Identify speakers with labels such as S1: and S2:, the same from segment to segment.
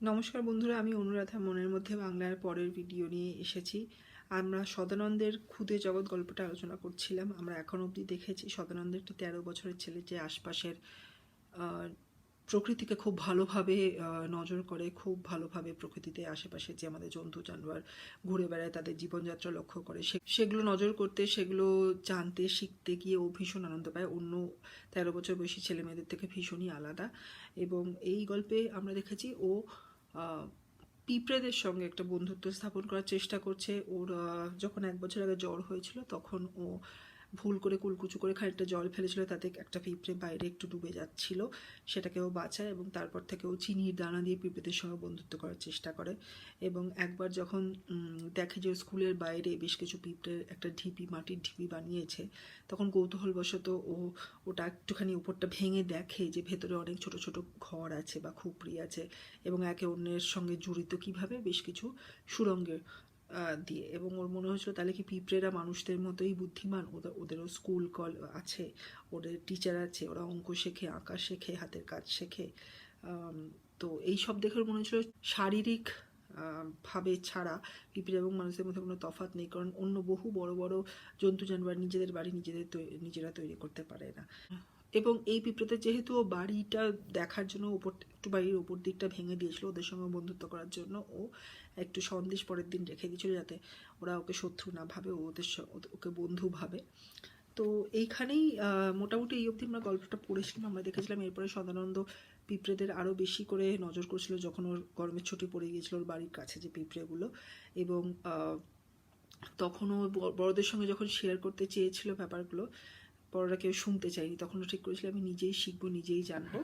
S1: নমস্কার বন্ধুরা, আমি অনুরাধা মনের মধ্যে বাংলার পরের ভিডিও নিয়ে এসেছি। আমরা সদানন্দের ক্ষুদে জগৎ গল্পটা আলোচনা করছিলাম। আমরা এখন অবধি দেখেছি সদানন্দ একটি 13 বছরের ছেলে, যে আশপাশের প্রকৃতিকে খুব ভালোভাবে নজর করে, খুব ভালোভাবে প্রকৃতিতে আশেপাশে যে আমাদের জন্তু জানোয়ার ঘুরে বেড়ায় তাদের জীবনযাত্রা লক্ষ্য করে, সেগুলো নজর করতে, সেগুলো জানতে শিখতে গিয়ে ও ভীষণ আনন্দ পায়। অন্য 13 বছর বয়সী ছেলে মেয়েদের থেকে ভীষণই আলাদা। এবং এই গল্পে আমরা দেখেছি ও পিঁপড়েদের সঙ্গে একটা বন্ধুত্ব স্থাপন করার চেষ্টা করছে। ওর যখন 1 বছর আগে জ্বর হয়েছিল, তখন ও ভুল করে কুলকুচু করে খানিকটা জল ফেলেছিল, তাতে একটা পিঁপড়ে বাইরে একটু ডুবে যাচ্ছিল, সেটাকে ও বাঁচায় এবং তারপর থেকে ও চিনির দানা দিয়ে পিঁপড়েদের সঙ্গে বন্ধুত্ব করার চেষ্টা করে। এবং একবার যখন দেখে যে স্কুলের বাইরে বেশ কিছু পিঁপড়ের একটা ঢিপি, মাটির ঢিপি বানিয়েছে, তখন কৌতূহলবশত ওটা একটুখানি উপরটা ভেঙে দেখে যে ভেতরে অনেক ছোট ছোট ঘর আছে বা খুপড়ি আছে, এবং একে অন্যের সঙ্গে জড়িত কীভাবে বেশ কিছু সুড়ঙ্গের দিয়ে। এবং ওর মনে হয়েছিল তাহলে কি পিঁপড়েরা মানুষদের মতোই বুদ্ধিমান, ওদেরও স্কুল কল আছে, ওদের টিচার আছে, ওরা অঙ্ক শেখে, আঁকা শেখে, হাতের কাজ শেখে। তো এই সব দেখে মনে হয়েছিল শারীরিক ভাবে ছাড়া পিঁপড়ে এবং মানুষের মধ্যে কোনো তফাৎ নেই, কারণ অন্য বহু বড় বড় জন্তু জানোয়ার নিজেদের বাড়ি নিজেরা তৈরি করতে পারে না। এবং এই পিঁপড়েদের যেহেতু ও বাড়িটা দেখার জন্য একটু বাড়ির ওপর দিকটা ভেঙে দিয়েছিল ওদের সঙ্গে বন্ধুত্ব করার জন্য, ও একটু সন্দেশ পরের দিন রেখে দিয়েছিল যাতে ওরা ওকে শত্রু না ভাবে, ওকে বন্ধু ভাবে। তো এইখানেই মোটামুটি এই অবধি আমরা গল্পটা পড়েছিলাম। আমরা দেখেছিলাম এরপরে সদানন্দ পিঁপড়েদের আরও বেশি করে নজর করছিল যখন ওর গরমের ছুটি পড়ে গিয়েছিল ওর বাড়ির কাছে যে পিঁপড়েগুলো। এবং তখন ও বড়দের সঙ্গে যখন শেয়ার করতে চেয়েছিল ব্যাপারগুলো, বড়রা কেউ শুনতে চাইনি, তখন ও ঠিক করেছিল আমি নিজেই শিখবো, নিজেই জানবো।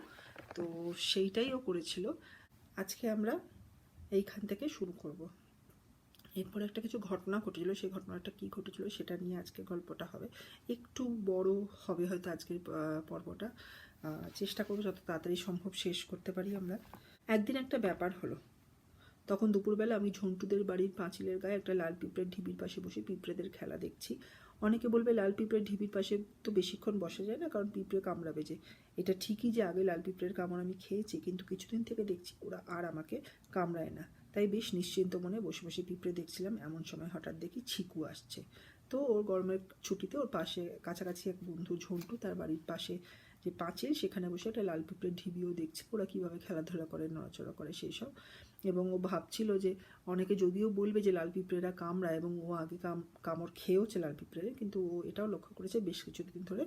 S1: তো সেইটাই ও করেছিল। আজকে আমরা এইখান থেকে শুরু করব। এরপর একটা কিছু ঘটনা ঘটেছিল, সেই ঘটনাটা কী ঘটেছিল সেটা নিয়ে আজকে গল্পটা হবে। একটু বড় হবে হয়তো আজকের পর্বটা, চেষ্টা করবো যত তাড়াতাড়ি সম্ভব শেষ করতে পারি আমরা। একদিন একটা ব্যাপার হলো। তখন দুপুরবেলা আমি ঝন্টুদের বাড়ির পাঁচিলের গায়ে একটা লাল পিঁপড়ের ঢিবির পাশে বসে পিঁপড়েদের খেলা দেখছি। অনেকে বলবে লাল পিঁপড়ের ঢিবির পাশে তো বেশিক্ষণ বসা যায় না, কারণ পিঁপড়ে কামড়াবে যে। এটা ঠিকই যে আগে লাল পিঁপড়ের কামড় আমি খেয়েছি, কিন্তু কিছুদিন থেকে দেখছি ওরা আর আমাকে কামড়ায় না। তাই বেশ নিশ্চিন্ত মনে বসে বসে পিঁপড়ে দেখছিলাম। এমন সময় হঠাৎ দেখি ছিকু আসছে। তো ওর গরমের ছুটিতে ওর পাশে কাছাকাছি এক বন্ধু ঝন্টু, তার বাড়ির পাশে যে পাঁচিল, সেখানে বসে একটা লাল পিঁপড়ের ঢিবিও দেখছে ওরা কীভাবে খেলাধুলা করে, নড়াচড়া করে সেই সব। এবং ও ভাবছিল যে অনেকে যদিও বলবে যে লাল পিঁপড়েরা কামড়ায়, এবং ও আগে কামড় খেয়েওছে লাল পিঁপড়ে, কিন্তু ও এটাও লক্ষ্য করেছে বেশ কিছুদিন ধরে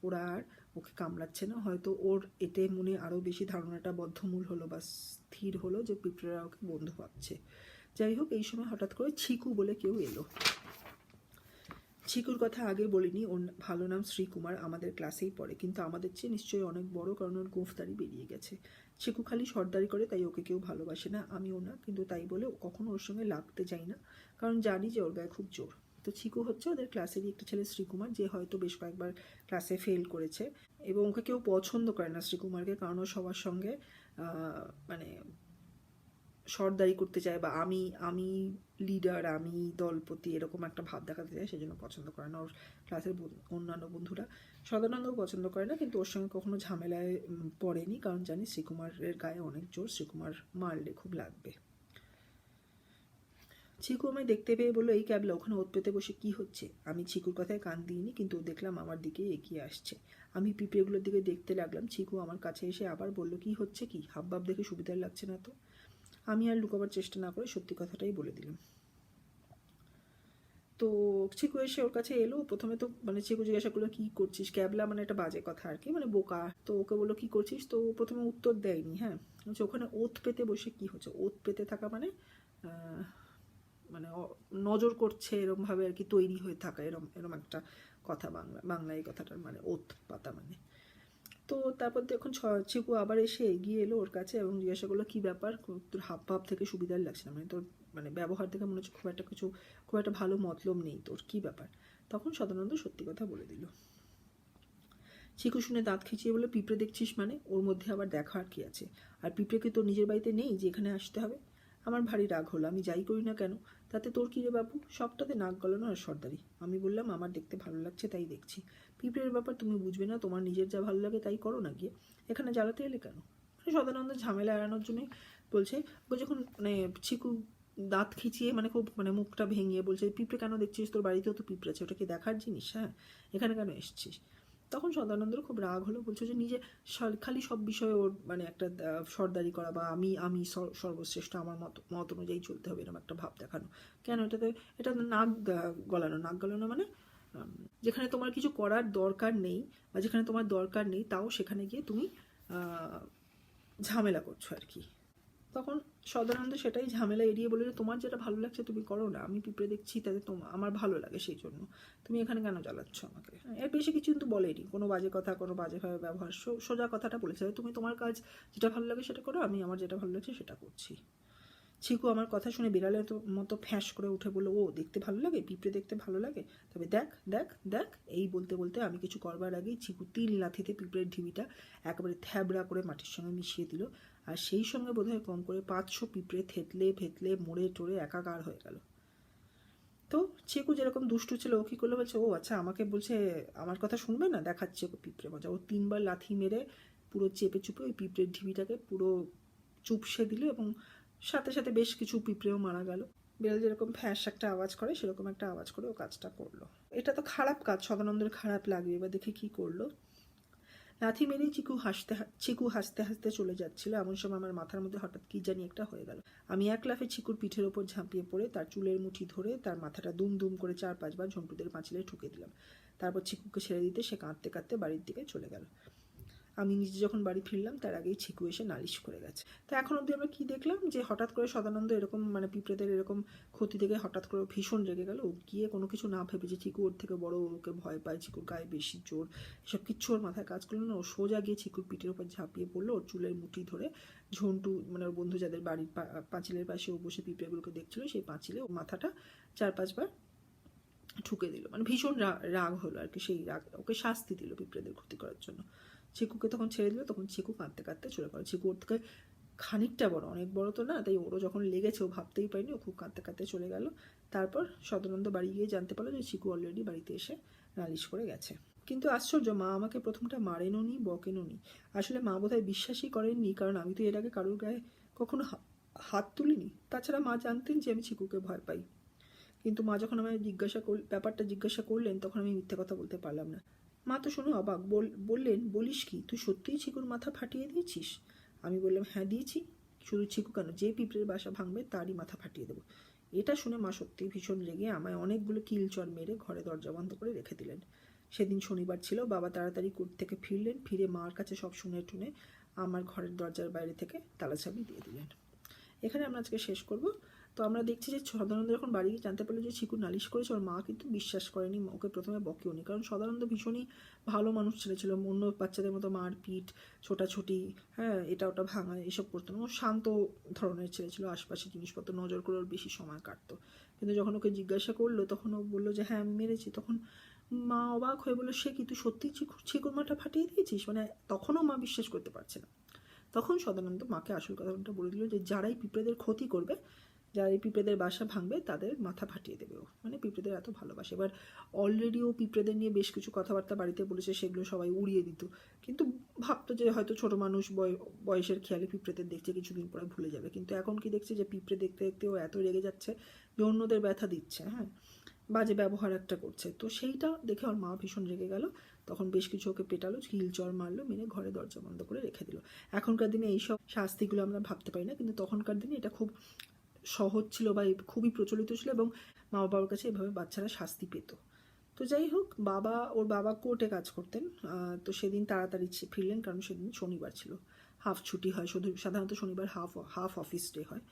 S1: ওরা আর ওকে কামড়াচ্ছে না। হয়তো ওর এতে মনে আরও বেশি ধারণাটা বদ্ধমূল হলো বা স্থির হলো যে পিঁপড়েরা ওকে বন্ধু ভাবছে। যাই হোক, এই সময় হঠাৎ করে ছিকু বলে কেউ এলো। ছিকুর কথা আগে বলিনি, ওর ভালো নাম শ্রীকুমার, আমাদের ক্লাসেই পড়ে, কিন্তু আমাদের চেয়ে নিশ্চয়ই অনেক বড়, কারণ ওর গোঁফদারি বেরিয়ে গেছে। ছিকু খালি সর্দারি করে, তাই ওকে কেউ ভালোবাসে না, আমিও না, কিন্তু তাই বলে কখনো ওর সঙ্গে লাগতে যাই না, কারণ জানি যে ওর গায়ে খুব জোর। তো ছিকু হচ্ছে ওদের ক্লাসেরই একটা ছেলে শ্রীকুমার, যে হয়তো বেশ কয়েকবার ক্লাসে ফেল করেছে। এবং ওকে কেউ পছন্দ করে না শ্রীকুমারকে, কারণ ও সবার সঙ্গে মানে সর্দারি করতে চায়, বা আমি আমি লিডার, আমি দলপতি, এরকম একটা ভাব দেখাতে চায়, সেজন্য পছন্দ করে না ওর ক্লাসের অন্যান্য বন্ধুরা। সদানন্দও পছন্দ করে না, কিন্তু ওর সঙ্গে কখনো ঝামেলায় পড়েনি, কারণ জানি শ্রীকুমারের গায়ে অনেক জোর, শ্রীকুমার মারলে খুব লাগবে। ছিকু আমায় দেখতে পেয়ে বললো, এই ক্যাবলা ওখানে ওত পেতে বসে কি হচ্ছে? আমি ছিকুর কথায় কান দিইনি, কিন্তু দেখলাম আমার দিকে এগিয়ে আসছে। আমি পিঁপড়েগুলোর দিকে দেখতে লাগলাম। ছিকু আমার কাছে এসে আবার বললো, কি হচ্ছে কি? হাবভাব দেখে সুবিধার লাগছে না তো। আমি আর লুকাবার চেষ্টা না করে সত্যি কথাটাই বলে দিলাম। তো চিকু এসে ওর কাছে এলো। প্রথমে তো মানে চিকু জিজ্ঞাসা করলো, কী করছিস? ক্যাবলা মানে একটা বাজে কথা আর কি, মানে বোকা। তো ওকে বললো, কী করছিস? তো প্রথমে উত্তর দেয়নি। হ্যাঁ, বলছে ওখানে ওত পেতে বসে কি হচ্ছে? ওত পেতে থাকা মানে মানে নজর করছে এরমভাবে আর কি, তৈরি হয়ে থাকা, এরম এরম একটা কথা। বাংলায় এই কথাটার মানে ওত পাতা মানে। তো তারপর দেখুন চিকু আবার এসে এগিয়ে এলো ওর কাছে এবং জিজ্ঞাসা করলো, কী ব্যাপার? তোর হাব ভাব থেকে সুবিধার লাগছে না, মানে তোর মানে ব্যবহার থেকে মনে হচ্ছে খুব একটা ভালো মতলব নেই তোর, কী ব্যাপার? তখন সদানন্দ সত্যি কথা বলে দিল। চিকু শুনে দাঁত খিচিয়ে বলে, পিঁপড়ে দেখছিস মানে? ওর মধ্যে আবার দেখা আর কি আছে? আর পিঁপড়ে কি তোর নিজের বাড়িতে নেই যে এখানে আসতে হবে? আমার ভারী রাগ হলো। আমি যাই করি না কেন, তাতে তোর কী রে বাবু? সবটাতে নাক গলানো আর সর্দারি। আমি বললাম, আমার দেখতে ভালো লাগছে তাই দেখছি। পিঁপড়ের ব্যাপার তুমি বুঝবে না, তোমার নিজের যা ভালো লাগে তাই করো না, গিয়ে এখানে জ্বালাতে এলে কেন? সদানন্দ ঝামেলা এড়ানোর জন্যই বলছে ও যখন মানে চিকু দাঁত খিচিয়ে মানে খুব মানে মুখটা ভেঙে বলছে পিঁপড়ে কেন দেখছিস, তোর বাড়িতেও তো পিঁপড়ে আছে, ওটা কি দেখার জিনিস, হ্যাঁ এখানে কেন এসছিস। তখন সদানন্দের খুব রাগ হলো, বলছে যে নিজে খালি সব বিষয়ে ওর মানে একটা সর্দারি করা বা আমি সর্বশ্রেষ্ঠ, আমার মত অনুযায়ী চলতে হবে এরকম একটা ভাব দেখানো। কেন এটা নাক গলানো মানে যেখানে তোমার কিছু করার দরকার নেই বা যেখানে তোমার দরকার নেই তাও সেখানে গিয়ে তুমি ঝামেলা করছো আর কি। তখন সদানন্দ সেটাই ঝামেলা এড়িয়ে বলে যে তোমার যেটা ভালো লাগছে তুমি করো না, আমি পিঁপড়ে দেখছি তাতে আমার ভালো লাগে সেই জন্য, তুমি এখানে কেন জ্বালাচ্ছ আমাকে। এর বেশি কিছু কিন্তু বলেনি, কোনো বাজে কথা কোনো বাজেভাবে ব্যবহার, সোজা কথাটা বলেছে তুমি তোমার কাজ যেটা ভালো লাগে সেটা করো, আমি আমার যেটা ভালো লাগছে সেটা করছি। চিকু আমার কথা শুনে বিড়ালের মতো ফ্যাঁস করে উঠে বললো ও দেখতে ভালো লাগে, পিঁপড়ে দেখতে ভালো লাগে, তবে দেখ দেখ দেখ। এই বলতে বলতে আমি কিছু করবার আগেই চিকু 3 লাথিতে পিঁপড়ের ঢিবিটা একেবারে থ্যাবড়া করে মাটির সঙ্গে মিশিয়ে দিল, আর সেই সঙ্গে বোধহয় কম করে 500 পিঁপড়ে থেতলে ফেতলে মরে টরে একাকার হয়ে গেল। তো চিকু যেরকম দুষ্টু ছিল ও কী করলো, বলছে ও আচ্ছা আমাকে বলছে আমার কথা শুনবে না, দেখাচ্ছে ওকে পিঁপড়ে মজা। ও 3বার লাথি মেরে পুরো চেপে চুপে ওই পিঁপড়ের ঢিবিটাকে পুরো চুপসে দিল এবং সাথে সাথে বেশ কিছু পিঁপড়েও মারা গেল। বিড়াল যেরকম ফ্যাঁস একটা আওয়াজ করে সেরকম একটা আওয়াজ করে ও কাজটা করলো। এটা তো খারাপ কাজ, সদানন্দের খারাপ লাগবে। এবার দেখি কি করলো। লাথি মেরেই চিকু হাসতে হাসতে চলে যাচ্ছিল, এমন সময় আমার মাথার মধ্যে হঠাৎ কি জানি একটা হয়ে গেল। আমি এক লাফে চিকুর পিঠের ওপর ঝাঁপিয়ে পড়ে তার চুলের মুঠি ধরে তার মাথাটা দুম দুম করে 4-5 বার ঝন্টুদের পাঁচিলে ঠুকে দিলাম। তারপর চিকুকে ছেড়ে দিতে সে কাঁদতে কাঁদতে বাড়ির দিকে চলে গেল। আমি নিজে যখন বাড়ি ফিরলাম তার আগেই চিকু এসে নালিশ করে গেছে। তো এখন অবধি আমরা কি দেখলাম, যে হঠাৎ করে সদানন্দ এরকম মানে পিঁপড়েদের এরকম ক্ষতি থেকে হঠাৎ করে ভীষণ রেগে গেল, গিয়ে কোনো কিছু না ভেবে যে চিকু ওর থেকে বড়, ওকে ভয় পায়, চিকুর গায়ে বেশি জোর, এসব কিচ্ছু ওর মাথায় কাজ করলো না। ও সোজা গিয়ে চিকুর পিঠের উপর ঝাঁপিয়ে পড়লো, ওর চুলের মুঠি ধরে ঝন্টু মানে ওর বন্ধু যাদের বাড়ির পাঁচিলের পাশে ও বসে পিঁপড়েগুলোকে দেখছিল সেই পাঁচিলে ও মাথাটা 4-5 বার ঠুকে দিল। মানে ভীষণ রাগ হলো আর কি, সেই রাগ ওকে শাস্তি দিল পিঁপড়েদের ক্ষতি করার জন্য। চিকুকে তখন ছেড়ে দিল, তখন চিকু কাঁদতে কাঁদতে চলে গেল। চিকু ওর থেকে খানিকটা বড়, অনেক বড় তো না, তাই ওরও যখন লেগেছে ও ভাবতেই পারিনি, ও খুব কাঁদতে কাঁদতে চলে গেল। তারপর সদানন্দ বাড়ি গিয়ে জানতে পারলো যে চিকু অলরেডি বাড়িতে এসে নালিশ করে গেছে। কিন্তু আশ্চর্য, মা আমাকে প্রথমটা মারেনও নি বকেনও নি। আসলে মা বোধহয় বিশ্বাসই করেননি, কারণ আমি তো এর আগে কারোর গায়ে কখনো হাত তুলিনি। তাছাড়া মা জানতেন যে আমি চিকুকে ভয় পাই। কিন্তু মা যখন আমায় ব্যাপারটা জিজ্ঞাসা করলেন তখন আমি মিথ্যে কথা বলতে পারলাম না। মা তো শুনে অবাক, বললেন বলিস কি, তুই সত্যিই চিকুর মাথা ফাটিয়ে দিয়েছিস? আমি বললাম হ্যাঁ দিয়েছি, শুধু চিকু কেন, যে পিঁপড়ের বাসা ভাঙবে তারই মাথা ফাটিয়ে দেবো। এটা শুনে মা সত্যিই ভীষণ রেগে আমায় অনেকগুলো কিলচর মেরে ঘরে দরজা বন্ধ করে রেখে দিলেন। সেদিন শনিবার ছিল, বাবা তাড়াতাড়ি কোর্ট থেকে ফিরলেন, ফিরে মার কাছে সব শুনে টুনে আমার ঘরের দরজার বাইরে থেকে তালাচাবি দিয়ে দিলেন। এখানে আমরা আজকে শেষ করব। তো আমরা দেখছি যে সদানন্দ যখন বাড়ি গিয়ে জানতে পারলো যে চিকু নালিশ করেছে, ওর মা কিন্তু বিশ্বাস করেনি, ওকে প্রথমে বকেও নি, কারণ সদানন্দ ভীষণই ভালো মানুষ ছিল, অন্য বাচ্চাদের মতো মারপিট ছোটাছুটি হ্যাঁ এটা ওটা ভাঙা এসব করতো না, ও শান্ত ধরনের ছেলে ছিল, আশপাশে জিনিসপত্র নজর করে ওর বেশি সময় কাটতো। কিন্তু যখন ওকে জিজ্ঞাসা করলো তখন ও বললো যে হ্যাঁ আমি মেরেছি। তখন মা অবাক হয়ে বললো সে কি, তুই সত্যিই চিকুর মাটা ফাটিয়ে দিয়েছিস? মানে তখনও মা বিশ্বাস করতে পারছে না। তখন সদানন্দ মাকে আসল কথাটা বলে দিল যে যারাই পিঁপড়েদের ক্ষতি করবে, যারা এই পিঁপড়েদের বাসা ভাঙবে তাদের মাথা ফাটিয়ে দেবে ও, মানে পিঁপড়েদের এত ভালোবাসে। এবার অলরেডি ও পিঁপড়েদের নিয়ে বেশ কিছু কথাবার্তা বাড়িতে বলেছে, সেগুলো সবাই উড়িয়ে দিত, কিন্তু ভাবতো যে হয়তো ছোটো মানুষ বয়সের খেয়ালে পিঁপড়েদের দেখছে, কিছুদিন পরে ভুলে যাবে। কিন্তু এখন কি দেখছে যে পিঁপড়ে দেখতে দেখতে ও এত রেগে যাচ্ছে যে অন্যদের ব্যথা দিচ্ছে, হ্যাঁ বাজে ব্যবহার একটা করছে। তো সেইটা দেখে ওর মা ভীষণ রেগে গেল, তখন বেশ কিছু ওকে পেটালো, কিলচর মারলো, মেরে ঘরে দরজা বন্ধ করে রেখে দিল। এখনকার দিনে এইসব শাস্তিগুলো আমরা ভাবতে পারি না, কিন্তু তখনকার দিনে এটা খুব সহজ ছিল বা খুবই প্রচলিত ছিল এবং মা বাবার কাছে এভাবে বাচ্চারা শাস্তি পেত। তো যাই হোক, ওর বাবা কোর্টে কাজ করতেন, তো সেদিন তাড়াতাড়ি ফিরলেন, কারণ সেদিন শনিবার ছিল, হাফ ছুটি হয়, সাধারণত শনিবার হাফ অফিস ডে হয়।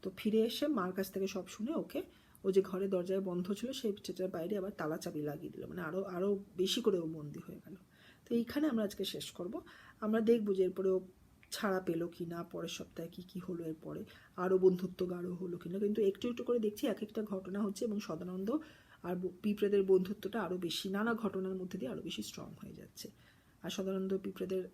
S1: তো ফিরে এসে মার কাছ থেকে সব শুনে ওকে ও যে ঘরে দরজায় বন্ধ ছিল সেটার বাইরে আবার তালা চাবি লাগিয়ে দিল, মানে আরও বেশি করে ও বন্দি হয়ে গেল। তো এইখানে আমরা আজকে শেষ করব। আমরা দেখবো যে এরপরে ও ছাড়া পেলো কি না, পরের সপ্তাহে কী হলো, এরপরে আরও বন্ধুত্ব গাঢ় হলো কি না। কিন্তু একটু একটু করে দেখছি এক একটা ঘটনা হচ্ছে এবং সদানন্দ আর পিঁপড়েদের বন্ধুত্বটা আরও বেশি নানা ঘটনার মধ্যে দিয়ে আরও বেশি স্ট্রং হয়ে যাচ্ছে, আর সদানন্দ পিঁপড়েদের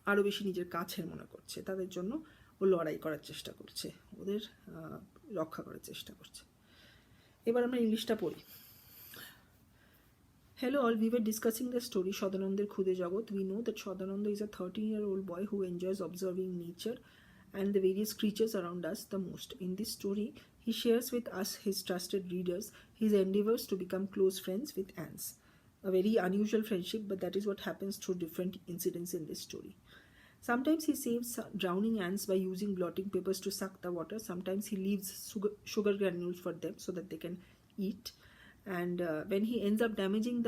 S1: আরও বেশি নিজের কাছের মনে করছে, তাদের জন্য ও লড়াই করার চেষ্টা করছে, ওদের রক্ষা করার চেষ্টা করছে। এবার আমরা ইংলিশটা পড়ি। Hello all, we were discussing the story Shodanonder Khude Jogot. We know that Shodananda is a 13-year-old boy who enjoys observing nature and the various creatures around us the most. In this story, he shares with us, his trusted readers, his endeavors to become close friends with ants. A very unusual friendship, but that is what happens through different incidents in this story. Sometimes he saves drowning ants by using blotting papers to suck the water. Sometimes he leaves sugar granules for them so that they can eat. And when he ends up damaging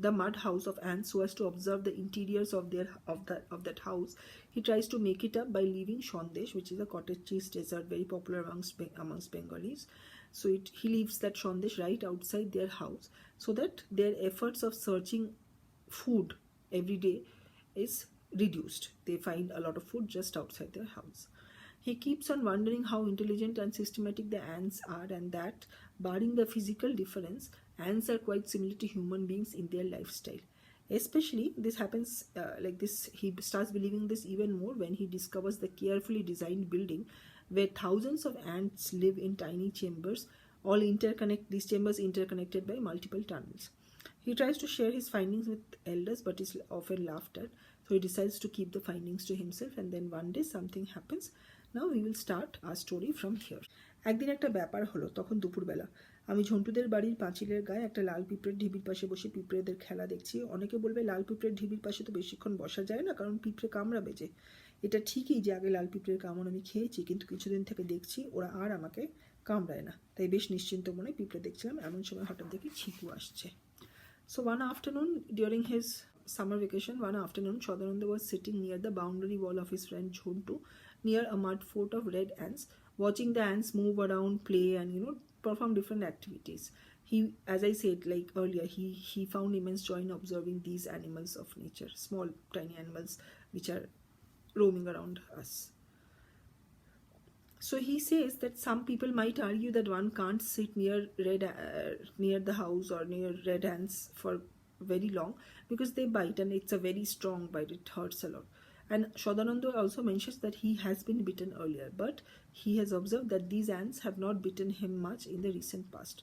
S1: the mud house of ants so as to observe the interiors of that house, he tries to make it up by leaving Sandesh, which is a cottage cheese dessert very popular amongst Bengalis. So he leaves that Sandesh right outside their house so that their efforts of searching food every day is reduced. They find a lot of food just outside their house. He keeps on wondering how intelligent and systematic the ants are, and that, barring the physical difference, ants are quite similar to human beings in their lifestyle. Especially, this happens like this, he starts believing this even more when he discovers the carefully designed building where thousands of ants live in tiny chambers, these chambers interconnected by multiple tunnels. He tries to share his findings with elders, but is often laughed at. So he decides to keep the findings to himself, and then one day something happens. Now we will start our story from here. একদিন একটা ব্যাপার হলো, তখন দুপুরবেলা। আমি ঝন্টুদের বাড়ির পাঁচিলের গায়ে একটা লাল পিঁপড়ের ঢিবির পাশে বসে পিঁপড়েদের খেলা দেখছি। অনেকে বলবে লাল পিঁপড়ের ঢিবির পাশে তো বেশিক্ষণ বসা যায় না, কারণ পিঁপড়ে কামড়াবে যে। এটা ঠিকই যে আগে লাল পিঁপড়ের কামড় আমি খেয়েছি, কিন্তু কিছুদিন থেকে দেখছি ওরা আর আমাকে কামড়ায় না, তাই বেশ নিশ্চিন্ত মনে পিঁপড়ে দেখছিলাম। এমন সময় হঠাৎ দেখি ছিকু আসছে। So one afternoon during his summer vacation, Shodanando was sitting near the boundary wall of his friend Jhontu, near a mud fort of red ants, watching the ants move around, play, and perform different activities. He, as I said like earlier, he found immense joy in observing these animals of nature, small tiny animals which are roaming around us. So he says that some people might argue that one can't sit near the house or near red ants for very long because they bite, and it's a very strong bite. It hurts a lot. And Shodanando also mentions that he has been bitten earlier, but he has observed that these ants have not bitten him much in the recent past.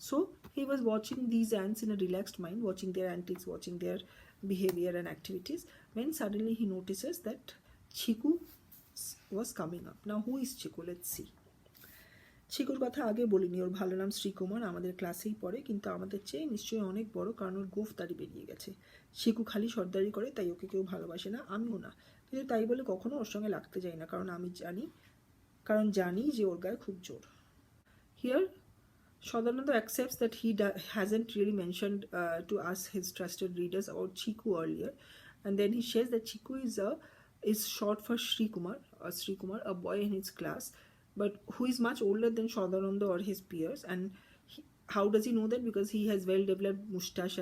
S1: So he was watching these ants in a relaxed mind, watching their antics, watching their behavior and activities, when suddenly he notices that Chhiku was coming up. Now who is Chhiku? Let's see. Chhikuর কথা আগে বলিনি, ওর ভালো নাম শ্রীকুমার, আমাদের ক্লাসেই পড়ে, কিন্তু আমাদের চেয়ে নিশ্চয়ই অনেক বড়, কারণ ওর গোফ দাড়ি বেরিয়ে গেছে। Chhiku খালি সর্দারি করে, তাই ওকে কেউ ভালোবাসে না, আমিও না, কিন্তু তাই বলে কখনো ওর সঙ্গে লাগতে যাই না, কারণ জানি যে ওর গায়ে খুব জোর। Here Shodanando accepts that he hasn't really mentioned to us, his trusted readers, about Chhiku earlier, and then he shares that Chhiku is short for Srikumar, a boy in his class, but who is much older than Shodanando or his peers. And how does he know that? Because he has well-developed moustache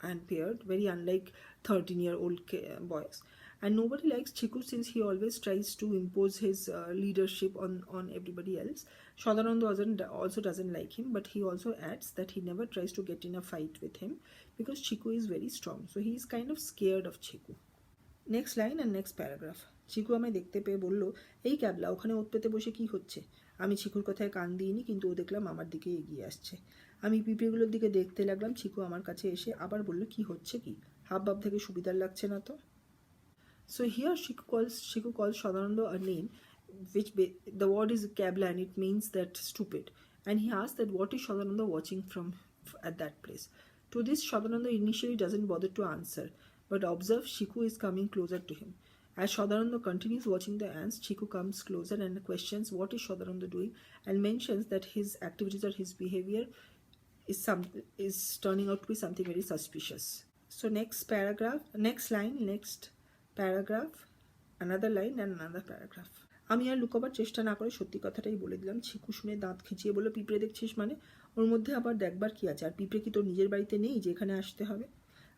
S1: and beard, very unlike 13-year-old boys. And nobody likes Chhiku since he always tries to impose his leadership on everybody else. Shodanando also doesn't like him, but he also adds that he never tries to get in a fight with him because Chhiku is very strong. So he is kind of scared of Chhiku. Next line and next paragraph. Chiku আমায় দেখতে পেয়ে বলল, এই ক্যাবলা, ওখানে ওত পেতে বসে কি হচ্ছে? আমি চিকুর কথায় কান দিইনি, কিন্তু ও দেখলাম আমার দিকে এগিয়ে আসছে। আমি পিঁপড়েগুলোর দিকে দেখতে লাগলাম। চিকু আমার কাছে এসে আবার বলল, কি হচ্ছে কি? হাবভাব থেকে সুবিধার লাগছে না তো? So here Chhiku calls Shodanando a name, which the word is kabla, and it means that stupid. And he asks that what is Shodanando watching from at that place. To this, Shodanando initially doesn't bother to answer, but observes Chhiku is coming closer to him. As Shodanando continues watching the ants, Chhiku comes closer and questions what is Shodanando doing, and mentions that his activities or his behavior is turning out to be something very suspicious. So next line, next paragraph, another line and another paragraph. আমি আর লুকাবার চেষ্টা না করে সত্যি কথাটাই বলে দিলাম। ছিকু শুনে দাঁত খিচিয়ে বলল, পিঁপড়ে দেখছিস মানে? ওর মধ্যে আবার দেখবার কি আছে? আর পিঁপড়ে কি তোর নিজের বাড়িতে নেই যে এখানে আসতে হবে?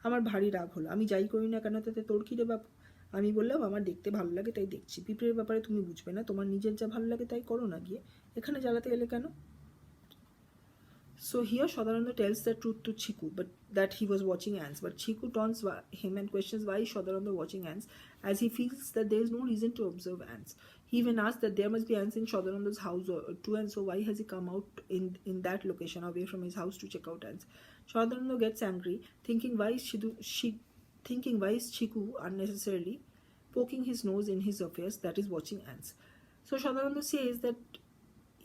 S1: আমার ভারী রাগ হলো। আমি যাই করি না কেন তাতে তোর কি রে বাপু? আমি বললাম, আমার দেখতে ভালো লাগে তাই দেখছি। পিঁপড়ের ব্যাপারে তুমি বুঝবে না, তোমার নিজের যা ভালো লাগে তাই করো না, গিয়ে এখানে জ্বালাতে এলে কেন? So here Shodanando tells the truth to Chhiku, but that he was watching ants. But Chhiku taunts him and questions why Shodanando watching ants, as he feels that there is no reason to observe ants. He even asks that there must be ants in Shodanando's house too, and so why has he come out in that location away from his house to check out ants? Shodanando gets angry, thinking why is Chhiku unnecessarily poking his nose in his affairs, that is watching ants. So Shodanando says that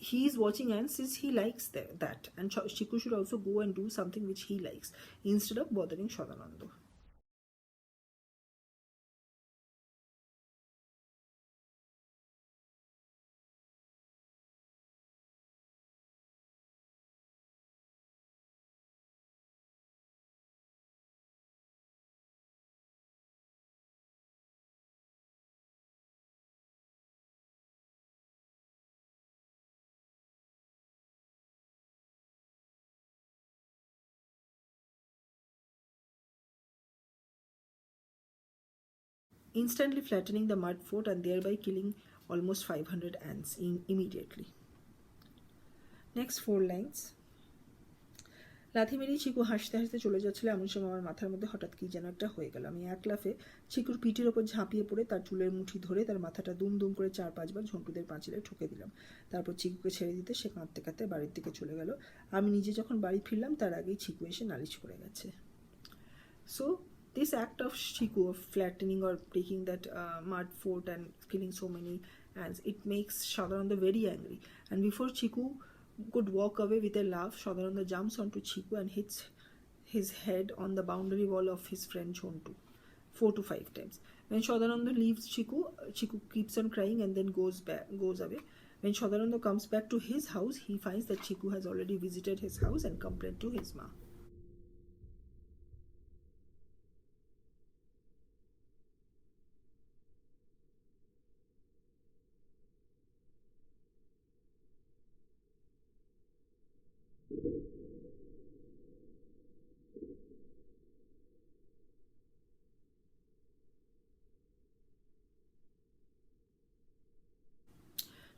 S1: he is watching ants since he likes that, and Chhiku should also go and do something which he likes instead of bothering Shodanando. Instantly flattening the mud fort and thereby killing almost 500 ants immediately. Next 4 lines. লাথি মেরেই চিকু হাসতে হাসতে চলে যাচ্ছিল, এমন সময় আমার মাথার মধ্যে হঠাৎ কি যেন একটা হয়ে গেল। আমি এক লাফে চিকুর পিঠের ওপর ঝাঁপিয়ে পড়ে তার চুলের মুঠি ধরে তার মাথাটা দুম দুম করে 4-5 বার ঝন্টুদের পাঁচিলে ঠুকে দিলাম। তারপর চিকুকে ছেড়ে দিতে সে কাঁদতে কাঁদতে বাড়ির দিকে চলে গেল। আমি নিজে যখন বাড়ি ফিরলাম তার আগেই চিকু এসে নালিশ করে গেছে। So this act of Chhiku of flattening or breaking that mud fort and killing so many ants, it makes Shodanando very angry. And before Chhiku could walk away with a laugh, Shodanando jumps onto Chhiku and hits his head on the boundary wall of his friend Chontu 4 to 5 times. When Shodanando leaves Chhiku, Chhiku keeps on crying and then goes away. When Shodanando comes back to his house, he finds that Chhiku has already visited his house and complained to his ma.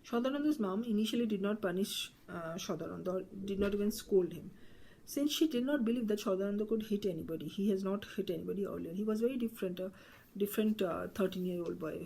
S1: Shodanando's mom initially did not punish Shodanando or did not even scold him, since she did not believe that Shodanando could hit anybody. He has not hit anybody earlier. He was very different, a different 13-year-old boy.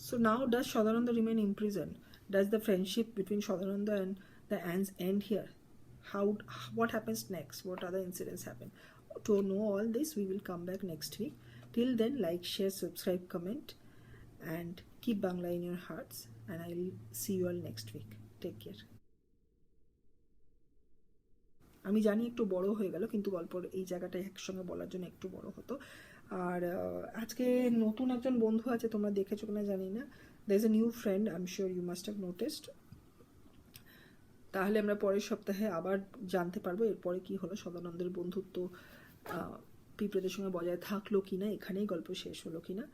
S1: So now, does Shodanando remain imprisoned? Does the friendship between Shodanando and the ants end here? What happens next? What other incidents happen? To know all this, we will come back next week. Till then, like, share, subscribe, comment, and keep Bangla in your hearts. And I will see you all next week. Take care. আমি জানি একটু বড় হয়ে গেল, কিন্তু গল্পর এই জায়গাটা একসঙ্গে বলার জন্য একটু বড় হতো। আর আজকে নতুন একজন বন্ধু আছে, তোমরা দেখেছো কিনা জানি না। there is a new friend, I'm sure you must have noticed. তাহলে আমরা পরের সপ্তাহে আবার জানতে পারবো এরপরে কি হলো, সদানন্দের বন্ধুত্ব পিঁপড়েদের সঙ্গে বজায় থাকলো কিনা, এখানেই গল্প শেষ হলো কিনা।